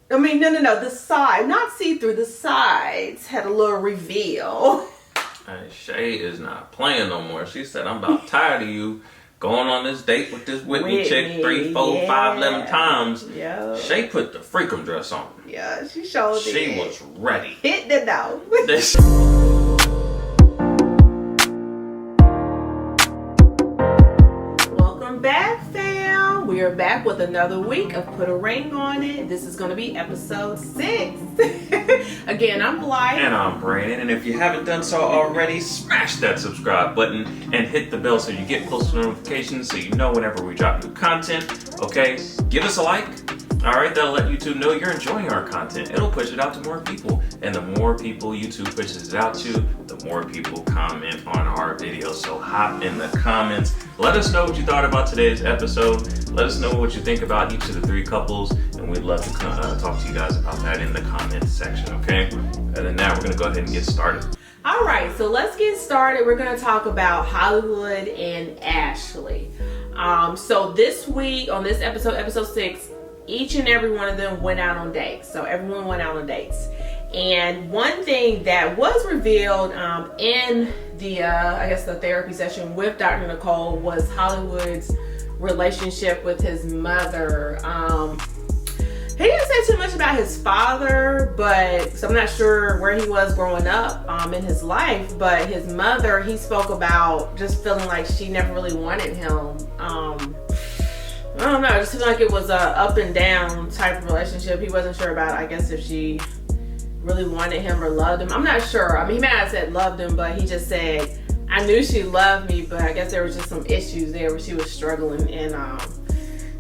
I mean, no. The side, not see-through. The sides had a little reveal. And Shay is not playing no more. She said, I'm about tired of you going on this date with this Whitney chick 3, 4, 5, 11 times. Yeah. Shay put the freakum dress on. Yeah, she showed it. She was ready. Hit the note. Welcome back, fam. We are back with another week of Put a Ring on It. This is going to be episode 6. Again, I'm Blythe. And I'm Brandon. And if you haven't done so already, smash that subscribe button and hit the bell so you get post notifications so you know whenever we drop new content. Okay? Give us a like. Alright, that'll let YouTube know you're enjoying our content. It'll push it out to more people. And the more people YouTube pushes it out to, the more people comment on our videos. So hop in the comments. Let us know what you thought about today's episode. Let us know what you think about each of the 3 couples. And we'd love to talk to you guys about that in the comments section, okay? Other than that, we're going to go ahead and get started. Alright, so let's get started. We're going to talk about Hollywood and Ashley. So this week, on this episode, episode 6, each and every one of them went out on dates. So everyone went out on dates. And one thing that was revealed in the, I guess, the therapy session with Dr. Nicole was Hollywood's relationship with his mother. He didn't say too much about his father, but so I'm not sure where he was growing up in his life. But his mother, he spoke about just feeling like she never really wanted him. I don't know, it just seemed like it was a up and down type of relationship. He wasn't sure about, I guess, if she really wanted him or loved him. I'm not sure. I mean, he may not have said loved him, but he just said, I knew she loved me, but I guess there was just some issues there where she was struggling in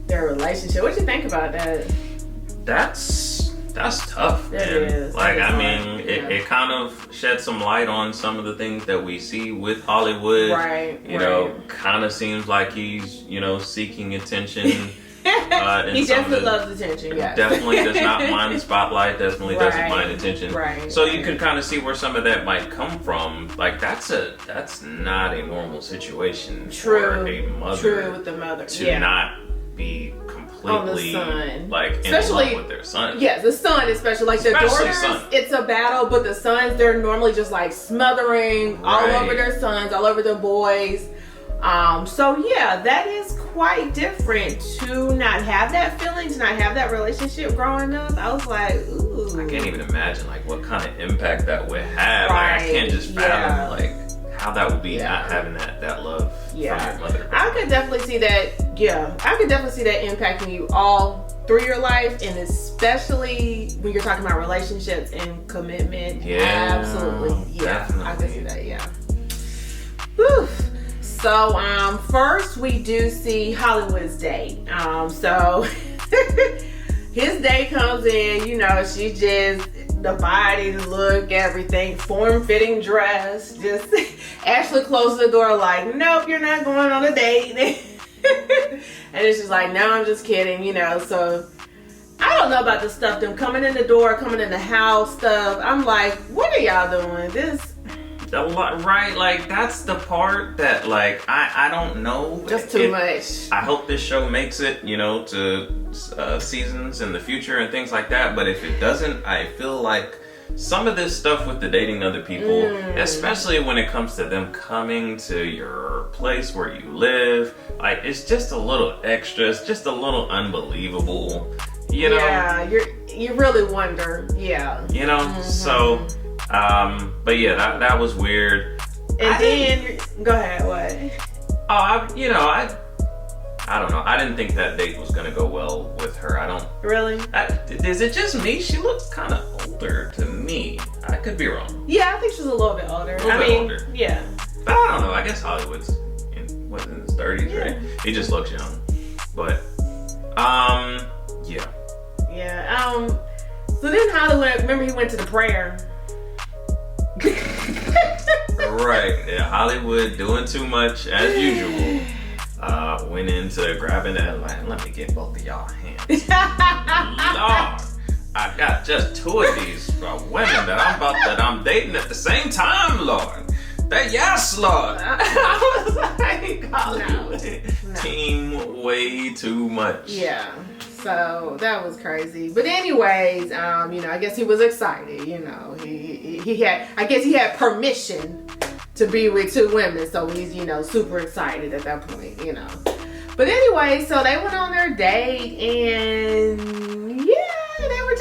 their relationship. What do you think about that? That's tough, man. It is. Like, I mean, it kind of shed some light on some of the things that we see with Hollywood. Right. You know, kind of seems like he's, seeking attention. He definitely loves attention, yeah. Definitely does not mind the spotlight, definitely doesn't mind attention. Right. So you can kind of see where some of that might come from. Like, that's not a normal situation for a mother. With the mother. To not be completely like especially in love with their son. Yes, the son especially. Like the daughters, son. It's a battle, but the sons, they're normally just like smothering all over their sons, all over their boys. So yeah, that is quite different to not have that feeling, to not have that relationship growing up. I was like, ooh. I can't even imagine like what kind of impact that would have. Like, I can't just fathom like how that would be not having that love from your mother. I could definitely see that. Yeah, I could definitely see that impacting you all through your life, and especially when you're talking about relationships and commitment. Yeah, absolutely. Yeah, definitely. I can see that. Yeah. Whew. So, first we do see Hollywood's date. So his day comes in. She just the body, the look, everything, form-fitting dress. Just Ashley closes the door like, nope, you're not going on a date. And it's just like, no, I'm just kidding, So I don't know about the stuff, them coming in the door, coming in the house stuff. I'm like, what are y'all doing? Right, like that's the part that like I don't know. Just too much. I hope this show makes it, to seasons in the future and things like that. But if it doesn't, I feel like some of this stuff with the dating other people, especially when it comes to them coming to your place where you live, like it's just a little extra. It's just a little unbelievable, Yeah, you really wonder. Yeah. So. But yeah, that was weird. And then, go ahead, what? Oh, I don't know. I didn't think that date was gonna go well with her. I don't. Really? Is it just me? She looks kind of older to me. I could be wrong. Yeah, I think she's a little bit older. Older. Yeah. But I don't know. I guess Hollywood's in his 30s, right? He just looks young. But, yeah. Yeah. So then Hollywood, remember he went to the prayer. Right, yeah, Hollywood doing too much as usual. Went into grabbing that line. Let me get both of y'all hands. Lord, I got just 2 of these women that I'm dating at the same time, Lord. Yes, Lord. I was like, oh, no. Team way too much. Yeah. So that was crazy. But anyways, you know, I guess he was excited. You know, he had, I guess he had permission to be with two women, so he's, you know, super excited at that point. You know. But anyway, so they went on their date, and yeah, they were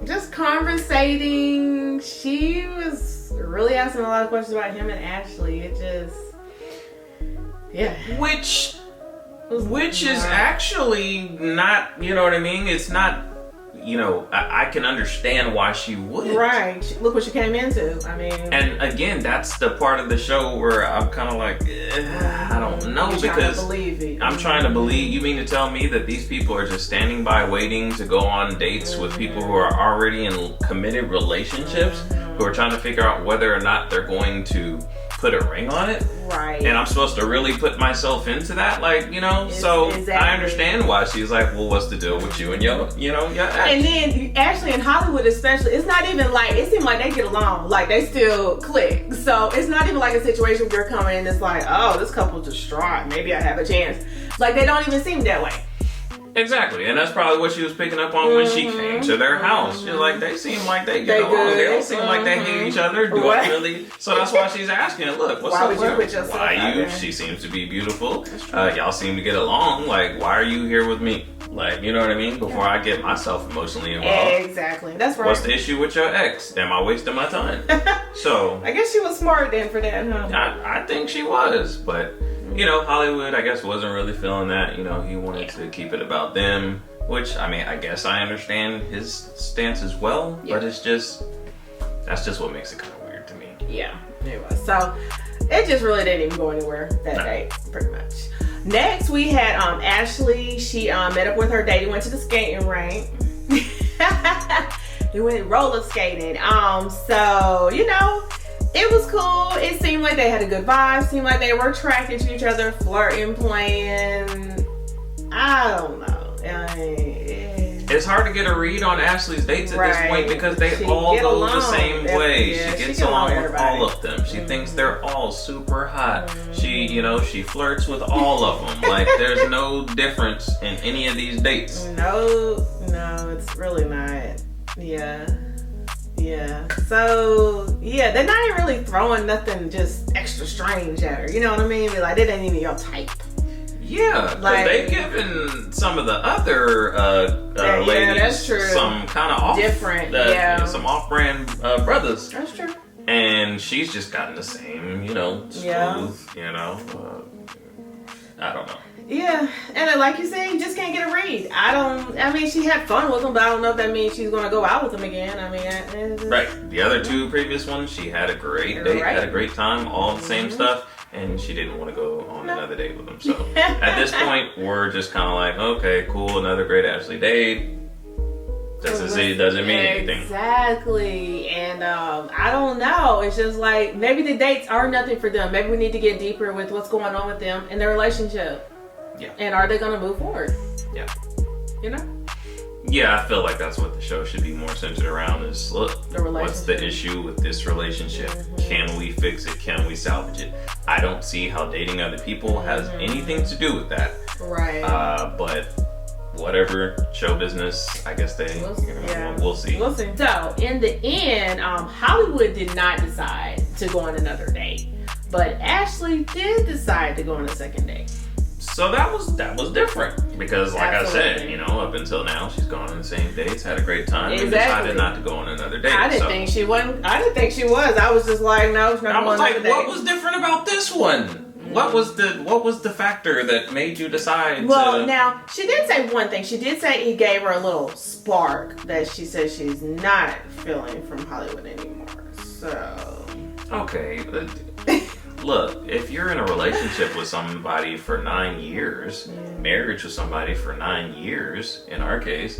just conversating. She was really asking a lot of questions about him and Ashley. It just, yeah. Which is actually not, you know what I mean? It's not, you know, I can understand why she would. Right. Look what she came into. I mean. And again, that's the part of the show where I'm kind of like, I don't know, You're because trying to believe it. I'm trying to believe. You mean to tell me that these people are just standing by waiting to go on dates with people who are already in committed relationships, who are trying to figure out whether or not they're going to put a ring on it? Right. And I'm supposed to really put myself into that, like, you know? So exactly. I understand why she's like, well, what's the deal with you and your ex? And then Ashley in Hollywood especially, it's not even like, it seems like they get along, like they still click. So it's not even like a situation where you're coming in and it's like, oh, this couple's distraught, maybe I have a chance. Like they don't even seem that way. Exactly, and that's probably what she was picking up on when she came to their house. She's like, they seem like they get along. Good. They don't seem like they hate each other. Do I really? So that's why she's asking, look, what's up with you? Why you? She seems to be beautiful. Y'all seem to get along. Like, why are you here with me? Like, you know what I mean? Before I get myself emotionally involved. Exactly, that's right. What's the issue with your ex? Am I wasting my time? So I guess she was smart then for that, huh? I think she was, but you know, Hollywood, I guess, wasn't really feeling that. You know, he wanted to keep it about them, which, I mean, I guess I understand his stance as well, but it's just, that's just what makes it kind of weird to me. Yeah, it was. So it just really didn't even go anywhere that day, pretty much. Next, we had Ashley. She met up with her date. Went to the skating rink. They went roller skating. So, you know, it was cool. It seemed like they had a good vibe. Seemed like they were attracted to each other, flirting, playing. I don't know. It's hard to get a read on Ashley's dates at this point because they all go the same way. Yeah, she gets along with all of them. She thinks they're all super hot. She, you know, she flirts with all of them. Like, there's no difference in any of these dates. No, it's really not. Yeah. So, yeah, they're not even really throwing nothing just extra strange at her. You know what I mean? Like, they ain't even your type. Yeah, because like, they've given some of the other ladies that's true. some kind of different, some off-brand brothers. That's true. And she's just gotten the same, you know, smooth, you know. I don't know. Yeah, and like you said, you just can't get a read. I mean, she had fun with him, but I don't know if that means she's going to go out with him again. I mean, right. The other two previous ones, she had a great date, had a great time, all the same stuff. And she didn't want to go on another date with him. So at this point, we're just kind of like, okay, cool, another great Ashley date. Doesn't mean anything. Exactly. And I don't know. It's just like, maybe the dates are nothing for them. Maybe we need to get deeper with what's going on with them and their relationship. Yeah. And are they going to move forward? Yeah. You know? Yeah, I feel like that's what the show should be more centered around is, look, what's the issue with this relationship? Can we fix it? Can we salvage it? I don't see how dating other people has anything to do with that. Right. But whatever, show business, I guess we'll see. We'll see. So, in the end, Hollywood did not decide to go on another date. But Ashley did decide to go on a second date. So that was different because, like I said, you know, up until now she's gone on the same dates, had a great time, and decided not to go on another date. I didn't think she wasn't. I didn't think she was. I was just like, no, she's not going on another date. What was different about this one? What was the factor that made you decide? Well, now she did say one thing. She did say he gave her a little spark that she says she's not feeling from Hollywood anymore. So okay. Look, if you're in a relationship with somebody for 9 years, marriage with somebody for 9 years, in our case,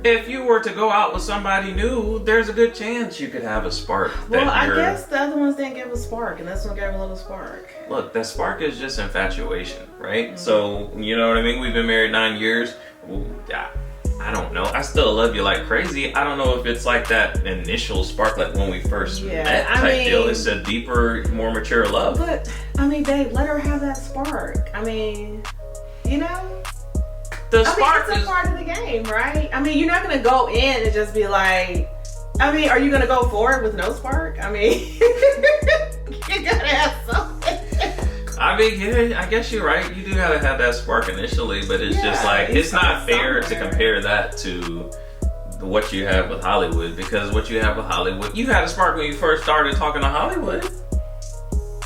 if you were to go out with somebody new, there's a good chance you could have a spark. Well, I guess the other ones didn't give a spark, and this one gave a little spark. Look, that spark is just infatuation, right? So, you know what I mean? We've been married 9 years. I don't know. I still love you like crazy. I don't know if it's like that initial spark, like when we first met type deal. It's a deeper, more mature love. But, I mean, babe, let her have that spark. I mean, you know? The spark it's a part of the game, right? I mean, you're not gonna go in and just be like, I mean, are you gonna go forward with no spark? I mean, you gotta have something. I mean, yeah, I guess you're right. You do gotta have that spark initially, but it's just like, it's not fair to compare that to what you have with Hollywood, because what you have with Hollywood, you had a spark when you first started talking to Hollywood.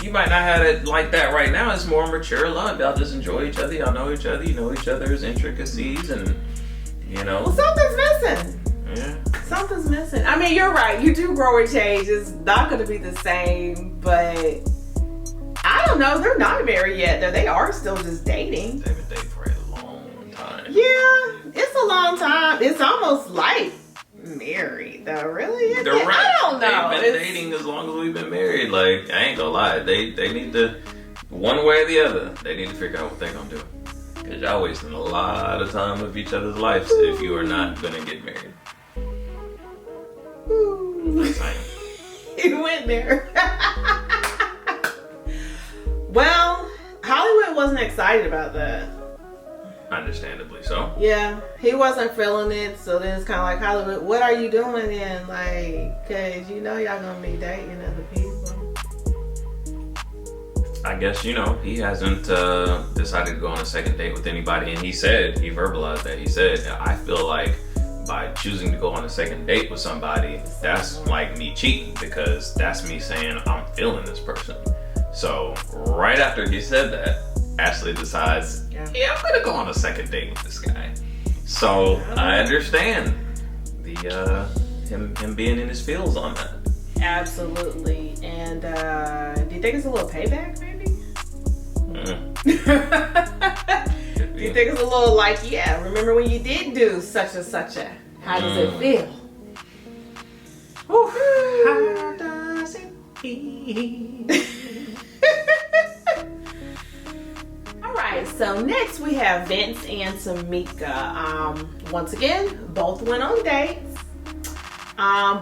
You might not have it like that right now. It's more mature love. Y'all just enjoy each other. Y'all know each other. You know each other's intricacies, and you know. Well, something's missing. Yeah. Something's missing. I mean, you're right. You do grow and change. It's not going to be the same, but I don't know. They're not married yet. They are still just dating. They've been dating for a long time. Yeah, it's a long time. It's almost like married, though. Really? They're right. I don't know. They've been dating as long as we've been married. Like, I ain't gonna lie. They need to, one way or the other, they need to figure out what they're gonna do. Because y'all wasting a lot of time of each other's lives if you are not gonna get married. He went there. Well, Hollywood wasn't excited about that. Understandably so. Yeah, he wasn't feeling it, so then it's kind of like, Hollywood, what are you doing then? Like, because you know y'all gonna be dating other people. I guess, you know, he hasn't decided to go on a second date with anybody, and he verbalized that. He said, I feel like by choosing to go on a second date with somebody, that's like me cheating, because that's me saying I'm feeling this person. So right after he said that, Ashley decides, yeah, I'm gonna go on a second date with this guy. So I understand the him being in his feels on that. Absolutely. And do you think it's a little payback, maybe? Do you think it's a little like, yeah, remember when you did do such and such a? How does it feel? How does it feel? Alright, so next we have Vince and Tamika. Once again, both went on dates.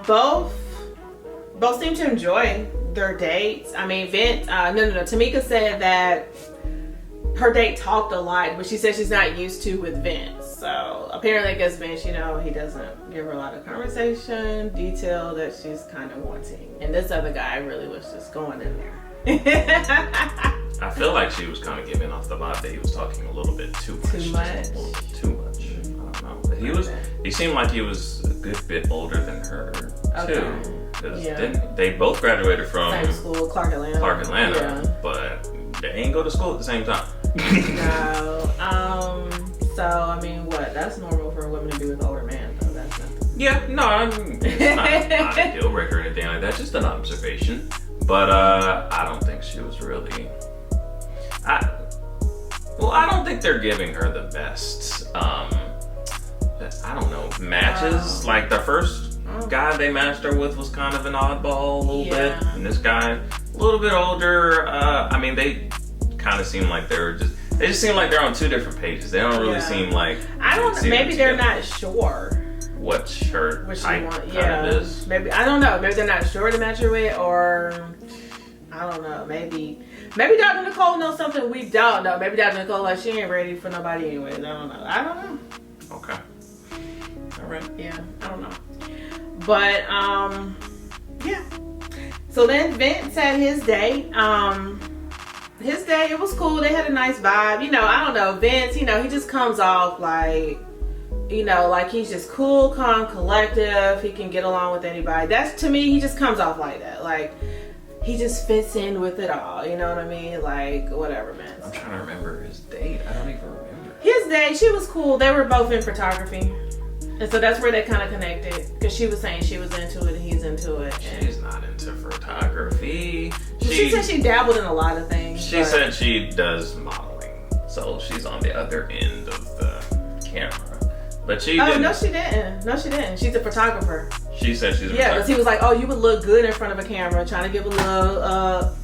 Both seem to enjoy their dates. I mean, Tamika said that her date talked a lot, but she said she's not used to with Vince. So apparently, I guess Vince, you know, he doesn't give her a lot of conversation, detail that she's kind of wanting. And this other guy really was just going in there. I feel like she was kind of giving off the vibe that he was talking a little bit too much. Too much? Just a little bit too much. I don't know. But he seemed like he was a good bit older than her, too. Because they both graduated from same school, Clark Atlanta. Yeah. But they ain't go to school at the same time. No. So, I mean, what? That's normal for women to be with older men, though. That's nothing. Yeah, no, I mean, it's not a deal breaker or anything like that. Just an observation. But I don't think she was really... I don't think they're giving her the best, I don't know, matches. Like the first guy they matched her with was kind of an oddball a little bit. And this guy, a little bit older. I mean, they kind of seem like they just seem like they're on two different pages. They don't really seem like... I don't know, maybe they're not sure. What shirt type kind of is. Maybe, I don't know. Maybe they're not sure to match her with, or... I don't know. Maybe Dr. Nicole knows something we don't know. Maybe Dr. Nicole, like, she ain't ready for nobody anyways. I don't know. Okay. All right. Yeah, I don't know. But, yeah. So then Vince had his day. His day, it was cool. They had a nice vibe. You know, I don't know. Vince, you know, he just comes off like, you know, like he's just cool, calm, collective. He can get along with anybody. That's, to me, he just comes off like that. Like, he just fits in with it all. You know what I mean? Like, whatever, man. I'm trying to remember his date. I don't even remember. His day, she was cool. They were both in photography. And so that's where they kind of connected. Because she was saying she was into it and he's into it. She's not into photography. She said she dabbled in a lot of things. She said she does modeling. So she's on the other end of the camera. But she didn't. No, she didn't. She's a photographer. She said she's a photographer. Yeah, because he was like, oh, you would look good in front of a camera, trying to give a little,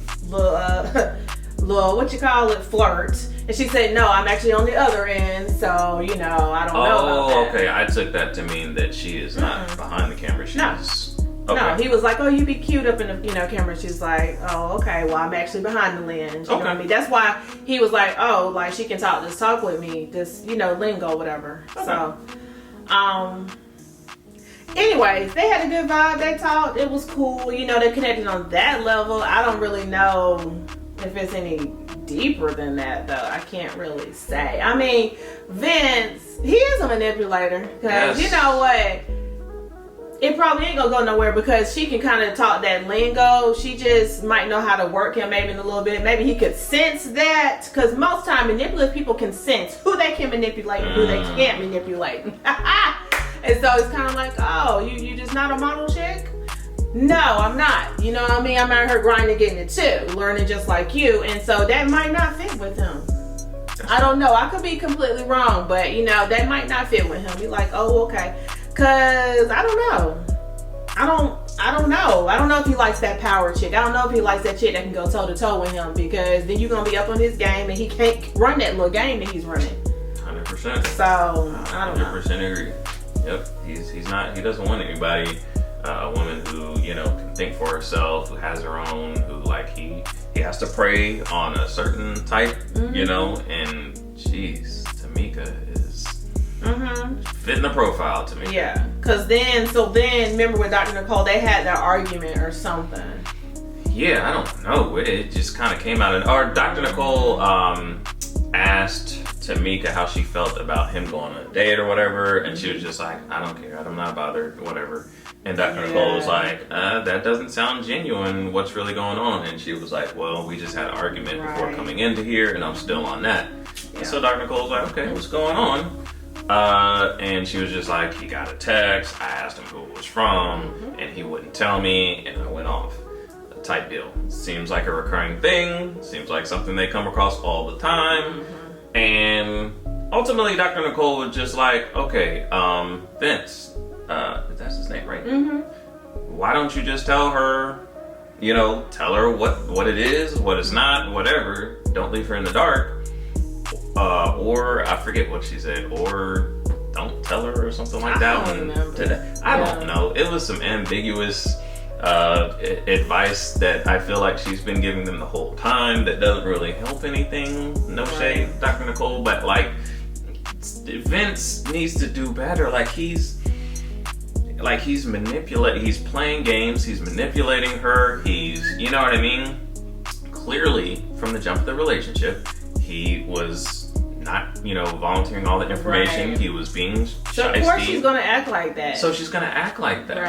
what you call it, flirt. And she said, no, I'm actually on the other end, so, you know, I don't know about that. Okay. I took that to mean that she is not behind the camera. She's Okay. No, he was like, "Oh, you be cute up in the camera." She's like, "Oh, okay. Well, I'm actually behind the lens." You know what I mean? That's why he was like, "Oh, like she can talk with me, this lingo, whatever." Okay. So, anyways, they had a good vibe. They talked. It was cool. They connected on that level. I don't really know if it's any deeper than that, though. I can't really say. I mean, Vince, he is a manipulator. Because you know what? It probably ain't gonna go nowhere because she can kind of talk that lingo. She just might know how to work him maybe in a little bit. Maybe he could sense that. Because most time manipulative people can sense who they can manipulate and who they can't manipulate. And so it's kind of like, oh, you just not a model chick? No, I'm not. You know what I mean? I'm out here grinding, getting it too, learning just like you. And so that might not fit with him. I don't know. I could be completely wrong, but that might not fit with him. Be like, oh, okay. Cause I don't know. I don't know. I don't know if he likes that power chick. I don't know if he likes that chick that can go toe to toe with him, because then you're gonna be up on his game and he can't run that little game that he's running. 100%. So I don't know. 100% agree. Yep. He doesn't want anybody, a woman who, can think for herself, who has her own, who he has to prey on a certain type, and jeez, Tamika is fitting the profile to me. Yeah. Cause then remember with Dr. Nicole, they had that argument or something. Yeah, I don't know. It just kind of came out or Dr. Nicole asked Tamika how she felt about him going on a date or whatever, and she was just like, I don't care, I'm not bothered, whatever. And Dr. Nicole was like, that doesn't sound genuine, what's really going on? And she was like, well, we just had an argument before coming into here and I'm still on that. And so Dr. Nicole was like, okay, what's going on? And she was just like, he got a text, I asked him who it was from, and he wouldn't tell me, and I went off. A type deal. Seems like a recurring thing, seems like something they come across all the time. And ultimately, Dr. Nicole was just like, okay, Vince, that's his name, right? Why don't you just tell her, tell her what it is, what it's not, whatever. Don't leave her in the dark. Or I forget what she said, or don't tell her or something like that. I don't know. It was some ambiguous advice that I feel like she's been giving them the whole time that doesn't really help anything. No shade, Dr. Nicole, but Vince needs to do better. He's playing games, he's manipulating her, you know what I mean? Clearly, from the jump of the relationship, he was not, volunteering all the information. He was being So of course she's gonna act like that. So she's gonna act like that.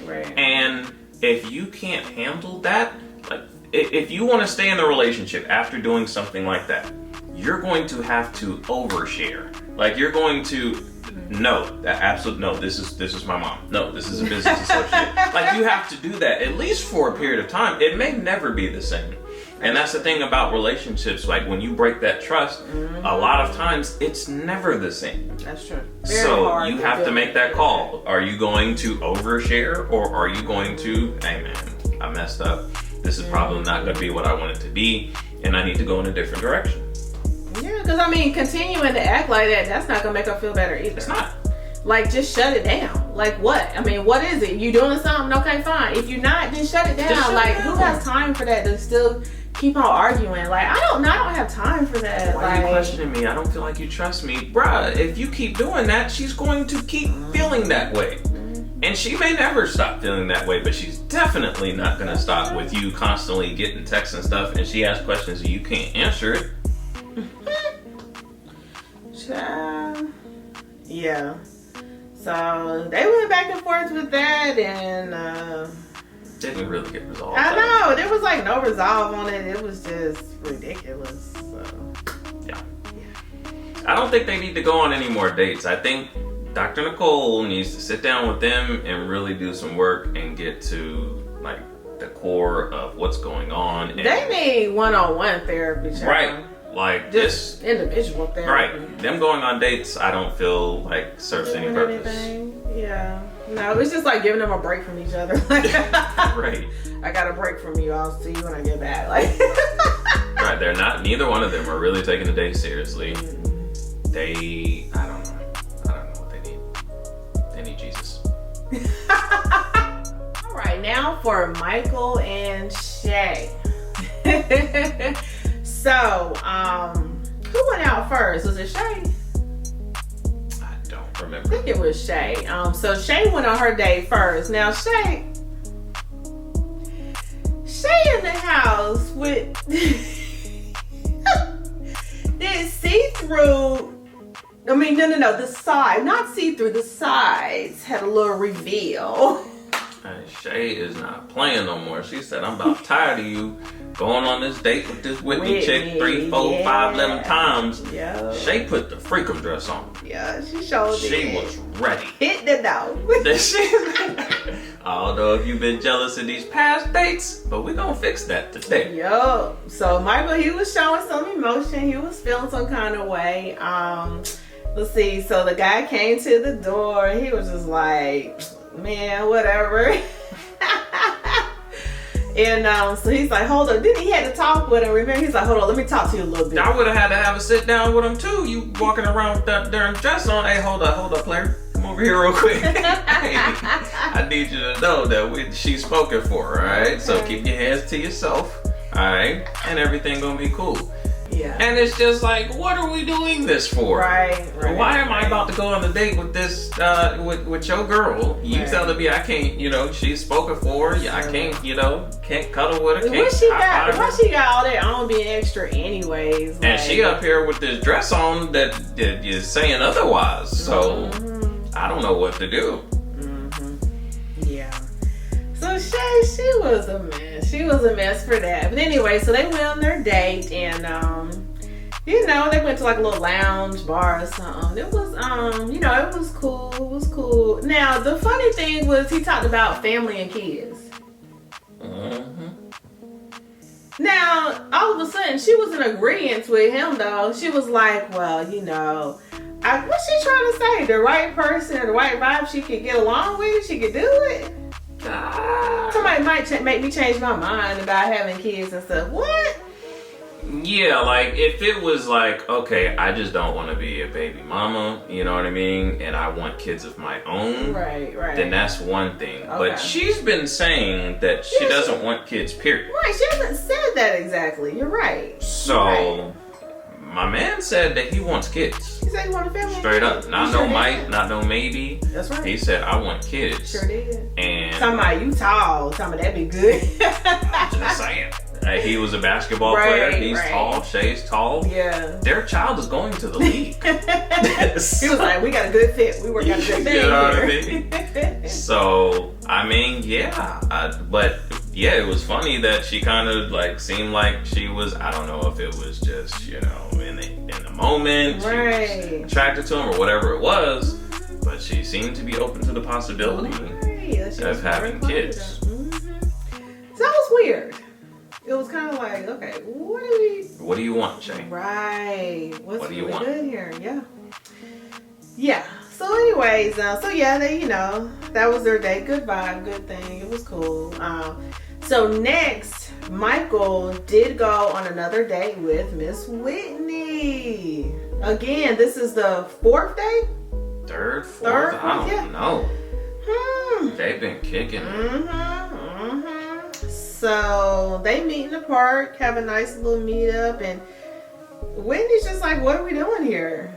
Right. And if you can't handle that, if you want to stay in the relationship after doing something like that, you're going to have to overshare. You're going to no, this is my mom. No, this is a business associate. You have to do that at least for a period of time. It may never be the same. And that's the thing about relationships. When you break that trust, a lot of times it's never the same. That's true. So you have to make that call. Are you going to overshare, or are you going to, hey man, I messed up. This is probably not going to be what I want it to be, and I need to go in a different direction. Yeah, because continuing to act like that's not going to make her feel better either. It's not. Just shut it down. What? What is it? You doing something? Okay, fine. If you're not, then shut it down. Who has time for that to still keep on arguing? I don't have time for that. Why are you questioning me? I don't feel like you trust me. Bruh, if you keep doing that, she's going to keep feeling that way. And she may never stop feeling that way, but she's definitely not going to stop with you constantly getting texts and stuff, and she asks questions and you can't answer it. Yeah. So they went back and forth with that, and didn't really get resolved. I know there was no resolve on it. It was just ridiculous. So yeah. I don't think they need to go on any more dates. I think Dr. Nicole needs to sit down with them and really do some work and get to the core of what's going on. And they need one-on-one therapy, child. Right. Just individual therapy. Right. Them going on dates, I don't feel serves any purpose. Yeah. No, it's just giving them a break from each other. Right. I got a break from you. I'll see you when I get back. Right. They're not. Neither one of them are really taking the date seriously. I don't know what they need. They need Jesus. All right. now for Michael and Shay. So, who went out first? Was it Shay? I don't I remember. think it was Shay. So Shay went on her date first. Now Shay in the house with this see-through. I mean, no. The side, not see-through. The sides had a little reveal. And Shay is not playing no more. She said, "I'm about tired of you going on this date with this Whitney chick 3, 4, 5, 11 times." Yeah. Shay put the freakum dress on. Yeah, she showed it. She was ready. Hit the note. I don't know if you've been jealous of these past dates, but we're gonna fix that today. Yo, so Michael, he was showing some emotion. He was feeling some kind of way. Let's see. So the guy came to the door. He was just like, man, whatever. And so he's like, hold on. Then he had to talk with him. Remember, he's like, hold on, let me talk to you a little bit. I would have had to have a sit down with him too. You walking around with that darn dress on. Hey, hold up, player. Come over here real quick. I need you to know that she's spoken for, all right? So keep your hands to yourself, all right? And everything gonna be cool. Yeah. And it's just like, what are we doing this for? Right. Why am I about to go on the date with this, with your girl? You telling me I can't, she's spoken for. Yeah, I can't, can't cuddle with her. Why she got all that on being extra anyways? And she up here with this dress on that is saying otherwise. So I don't know what to do. Yeah. So she was a mess. She was a mess for that. But anyway, so they went on their date and they went to like a little lounge bar or something. It was it was cool. It was cool. Now the funny thing was he talked about family and kids. Now all of a sudden she was in agreement with him though. She was like, well, what's she trying to say? The right person or the right vibe she could get along with, she could do it. Somebody might make me change my mind about having kids and stuff. What? Yeah, like if it was like, okay, I just don't want to be a baby mama, you know what I mean? And I want kids of my own. Right. Then that's one thing. Okay. But she's been saying that she doesn't want kids, period. Right, she hasn't said that exactly. You're right. So, my man said that he wants kids. He said he wanted a family. Straight up. Not no might, not no maybe. That's right. He said, I want kids. Sure did. And talking about you tall. Talking about that'd be good. Just saying. He was a basketball player. He's tall. Shay's tall. Yeah. Their child is going to the league. He was like, we got a good fit. We work out a good thing. You know what I mean? So, I mean, yeah. But, yeah, it was funny that she kind of, like, seemed like she was, I don't know if it was just, in the moment. Right. She was attracted to him or whatever it was. But she seemed to be open to the possibility of having kids. So that was weird. It was kind of like, okay, what do you want, Shay? Right. What's what do you really want? good here? Yeah. So anyways, they, that was their day. Good vibe, good thing. It was cool. So next, Michael did go on another date with Miss Whitney. Again, this is the fourth date? Third, fourth, I don't know. They've been kicking it. So they meet in the park, have a nice little meet up, and Whitney's just like, what are we doing here?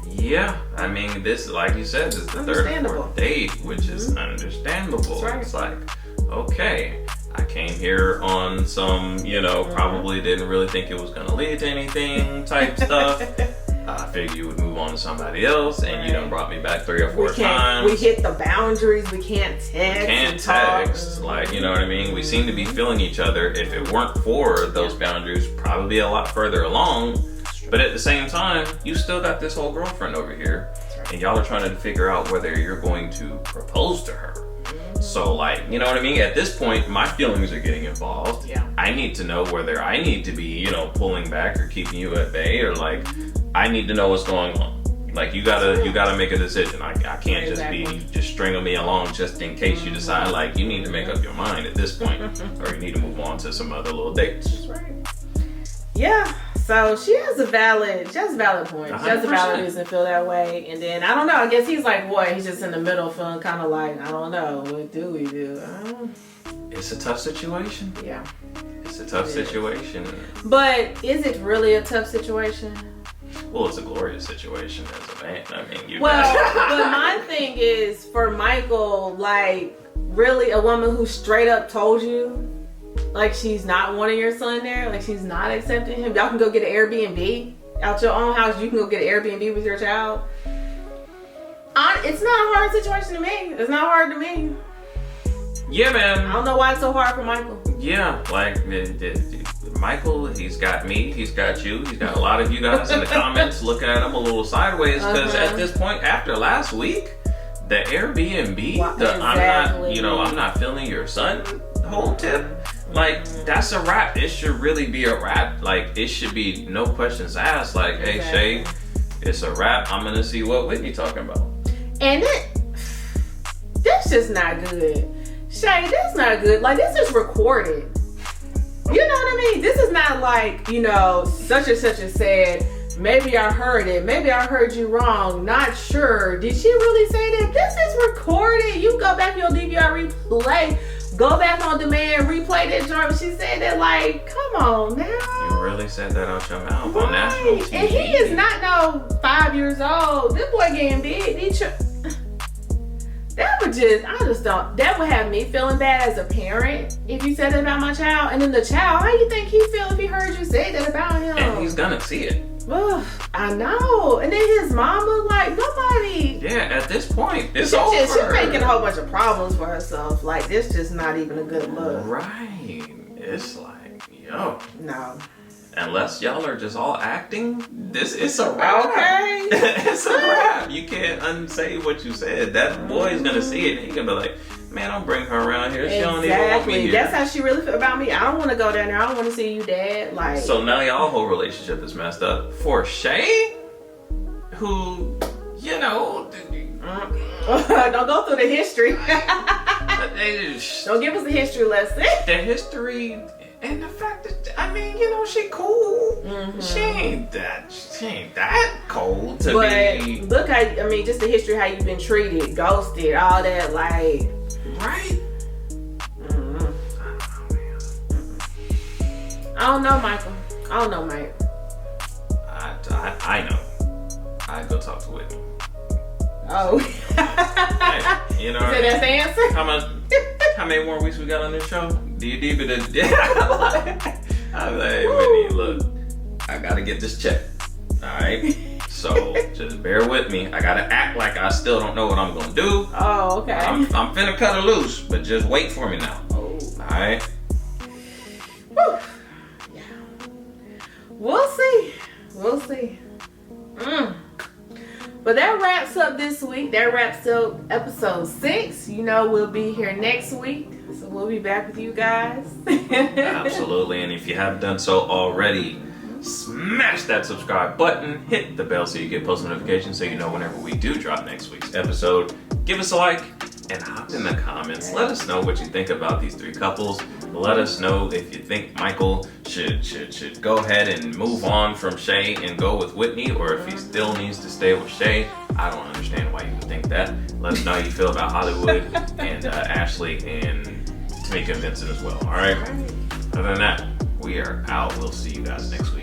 Yeah, I mean, this, like you said, this is the third or fourth date, which is understandable. Right. It's like, okay, I came here on some, probably didn't really think it was going to lead to anything type stuff. I figured you would move on to somebody else, and you done brought me back 3 or 4 times. We hit the boundaries. We can't text. Like, you know what I mean? We seem to be feeling each other. If it weren't for those boundaries, probably a lot further along. But at the same time, you still got this whole girlfriend over here, and y'all are trying to figure out whether you're going to propose to her. So, like, you know what I mean? At this point, my feelings are getting involved. Yeah. I need to know whether I need to be, pulling back or keeping you at bay, or like, I need to know what's going on. Like, you gotta make a decision. I can't just be stringing me along just in case you decide, like, you need to make up your mind at this point, or you need to move on to some other little dates. That's right. Yeah. So she has a valid point. She has a valid 100%. reason to feel that way. And then, I don't know, I guess he's like, boy, he's just in the middle feeling kind of like, I don't know, what do we do? It's a tough situation. Yeah. It's a tough situation. But is it really a tough situation? Well, it's a glorious situation as a man. I mean, you Well, but my thing is, for Michael, like, really a woman who straight up told you, like, she's not wanting your son there, like, she's not accepting him. Y'all can go get an Airbnb out your own house. You can go get an Airbnb with your child. It's not a hard situation to me. It's not hard to me. Yeah, man. I don't know why it's so hard for Michael. Yeah, like Michael, he's got me, he's got you, he's got a lot of you guys in the comments looking at him a little sideways because at this point, after last week, the Airbnb, I'm not feeling your son whole tip, like that's a wrap. It should really be a wrap. Like it should be no questions asked. Like, hey Shay, it's a wrap. I'm gonna see what Whitney talking about. And that's just not good. Shay, that's not good. Like, this is recorded. You know what I mean? This is not like, such and such and said, maybe I heard it. Maybe I heard you wrong. Not sure. Did she really say that? This is recorded. You go back to your DVR replay. Go back on demand, replay that joint. She said that, like, come on now. You really said that out your mouth on national TV. And he is not no 5 years old. This boy getting big. That would have me feeling bad as a parent if you said that about my child. And then the child, how you think he feel if he heard you say that about him? And he's gonna see it. Ugh, I know. And then his mama, like, nobody. Yeah, at this point, it's over. She's making a whole bunch of problems for herself. Like, this just not even a good look. Right. It's like, yo. No. Unless y'all are just all acting, it's a wrap. Okay. It's a wrap. You can't unsay what you said. That boy's gonna see it and he can be like, man, don't bring her around here. She don't even want me here. That's how she really feel about me. I don't want to go down there. I don't want to see you, Dad. Like. So now y'all whole relationship is messed up. For Shay, who, don't go through the history. Don't give us the history lesson. The history. And the fact that, she cool. Mm-hmm. She ain't that cold to be. But look how, just the history, how you've been treated, ghosted, all that, like. Right? Mm-hmm. I don't know, Michael. I don't know, Mike. I know. I'd go talk to Whitney. Oh. Hey, you know what I mean? That's the answer? How many more weeks we got on this show? Do you deep it? I'm like, hey, Whitney, look, I gotta get this check. Alright? So just bear with me. I gotta act like I still don't know what I'm gonna do. Oh, okay. I'm finna cut her loose, but just wait for me now. Oh. Alright? Yeah. We'll see. But that wraps up this week. That wraps up episode 6. We'll be here next week. So we'll be back with you guys. Absolutely. And if you haven't done so already, smash that subscribe button. Hit the bell so you get post notifications so you know whenever we do drop next week's episode. Give us a like and hop in the comments. Let us know what you think about these 3 couples. Let us know if you think Michael should go ahead and move on from Shay and go with Whitney, or if he still needs to stay with Shay. I don't understand why you would think that. Let us know how you feel about Hollywood and Ashley and Tamika and Vincent as well. All right. Other than that, we are out. We'll see you guys next week.